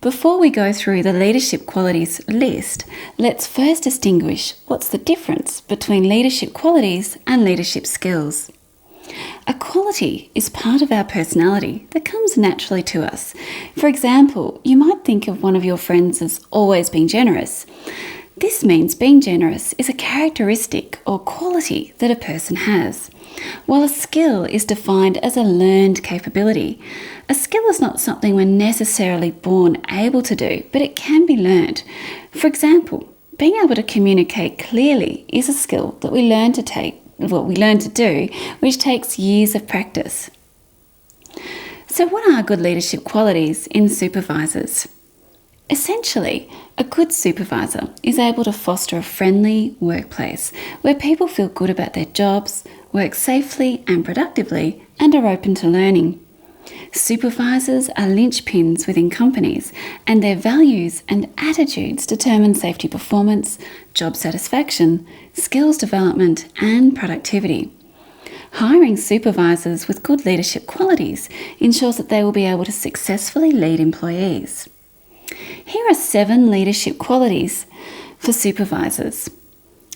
Before we go through the leadership qualities list, let's first distinguish what's the difference between leadership qualities and leadership skills. A quality is part of our personality that comes naturally to us. For example, you might think of one of your friends as always being generous. This means being generous is a characteristic or quality that a person has, while a skill is defined as a learned capability. A skill is not something we're necessarily born able to do, but it can be learned. For example, being able to communicate clearly is a skill that we learn to do, which takes years of practice. So what are good leadership qualities in supervisors? Essentially, a good supervisor is able to foster a friendly workplace where people feel good about their jobs, work safely and productively, and are open to learning. Supervisors are linchpins within companies, and their values and attitudes determine safety performance, job satisfaction, skills development, and productivity. Hiring supervisors with good leadership qualities ensures that they will be able to successfully lead employees. Here are 7 leadership qualities for supervisors.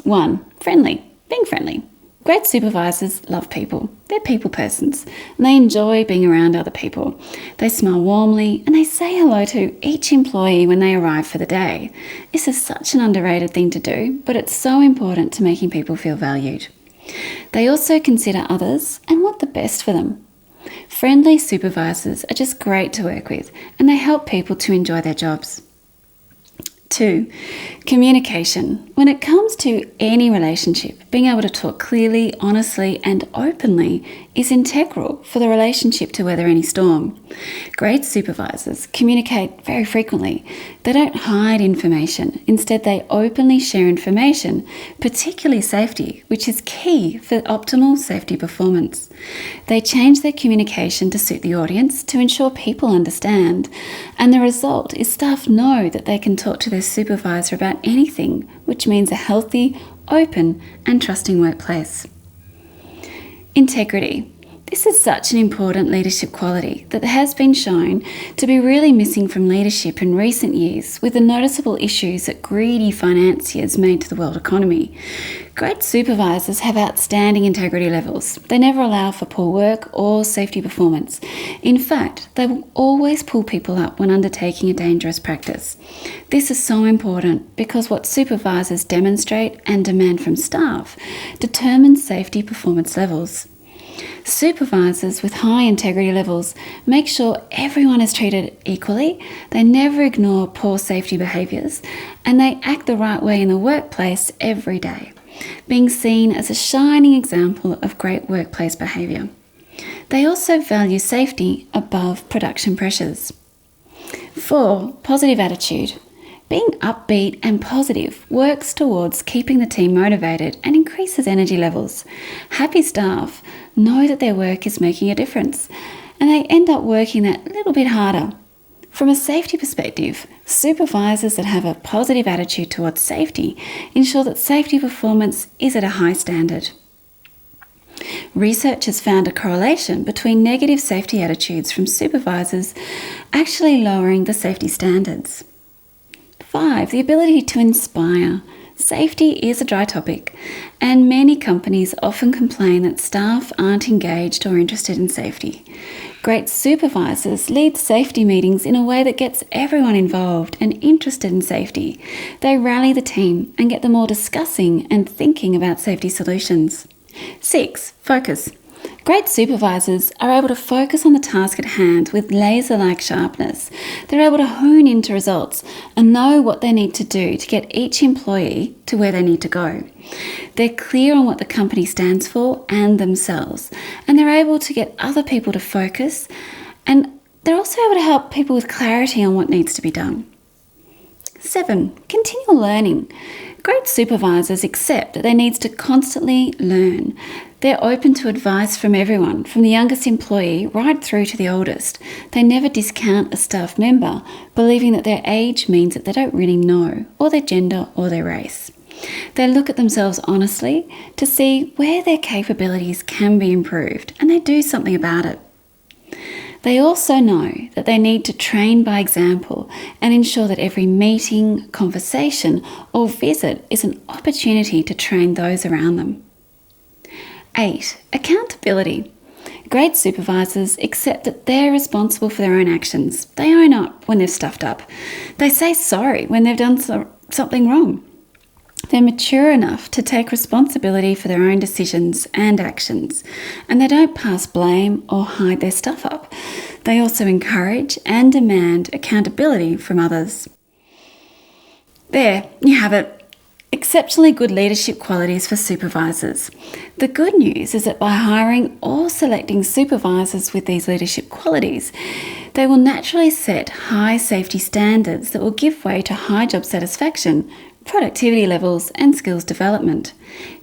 1. Friendly. Being friendly. Great supervisors love people. They're people persons, and they enjoy being around other people. They smile warmly and they say hello to each employee when they arrive for the day. This is such an underrated thing to do, but it's so important to making people feel valued. They also consider others and want the best for them. Friendly supervisors are just great to work with, and they help people to enjoy their jobs. 2. Communication. When it comes to any relationship, being able to talk clearly, honestly, and openly is integral for the relationship to weather any storm. Great supervisors communicate very frequently. They don't hide information. Instead, they openly share information, particularly safety, which is key for optimal safety performance. They change their communication to suit the audience to ensure people understand, and the result is staff know that they can talk to their supervisor about anything, which means a healthy, open, and trusting workplace. Integrity. This is such an important leadership quality that has been shown to be really missing from leadership in recent years, with the noticeable issues that greedy financiers made to the world economy. Great supervisors have outstanding integrity levels. They never allow for poor work or safety performance. In fact, they will always pull people up when undertaking a dangerous practice. This is so important because what supervisors demonstrate and demand from staff determines safety performance levels. Supervisors with high integrity levels make sure everyone is treated equally, they never ignore poor safety behaviours, and they act the right way in the workplace every day, being seen as a shining example of great workplace behaviour. They also value safety above production pressures. 4. Positive attitude. Being upbeat and positive works towards keeping the team motivated and increases energy levels. Happy staff know that their work is making a difference, and they end up working that little bit harder. From a safety perspective, supervisors that have a positive attitude towards safety ensure that safety performance is at a high standard. Research has found a correlation between negative safety attitudes from supervisors actually lowering the safety standards. 5. The ability to inspire. Safety is a dry topic, and many companies often complain that staff aren't engaged or interested in safety. Great supervisors lead safety meetings in a way that gets everyone involved and interested in safety. They rally the team and get them all discussing and thinking about safety solutions. 6. Focus. Great supervisors are able to focus on the task at hand with laser-like sharpness. They're able to hone into results and know what they need to do to get each employee to where they need to go. They're clear on what the company stands for and themselves, and they're able to get other people to focus, and they're also able to help people with clarity on what needs to be done. 7. Continual learning. Great supervisors accept that they need to constantly learn. They're open to advice from everyone, from the youngest employee right through to the oldest. They never discount a staff member, believing that their age means that they don't really know, or their gender or their race. They look at themselves honestly to see where their capabilities can be improved, and they do something about it. They also know that they need to train by example and ensure that every meeting, conversation, or visit is an opportunity to train those around them. 8. Accountability. Great supervisors accept that they're responsible for their own actions. They own up when they've stuffed up. They say sorry when they've done something wrong. They're mature enough to take responsibility for their own decisions and actions, and they don't pass blame or hide their stuff up. They also encourage and demand accountability from others. There, you have it. Exceptionally good leadership qualities for supervisors. The good news is that by hiring or selecting supervisors with these leadership qualities, they will naturally set high safety standards that will give way to high job satisfaction, productivity levels, and skills development.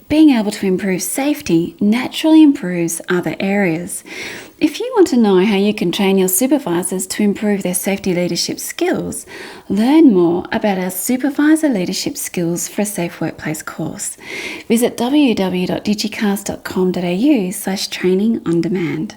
Being able to improve safety naturally improves other areas. If you want to know how you can train your supervisors to improve their safety leadership skills, learn more about our Supervisor Leadership Skills for a Safe Workplace course. Visit www.digicast.com.au/training on demand.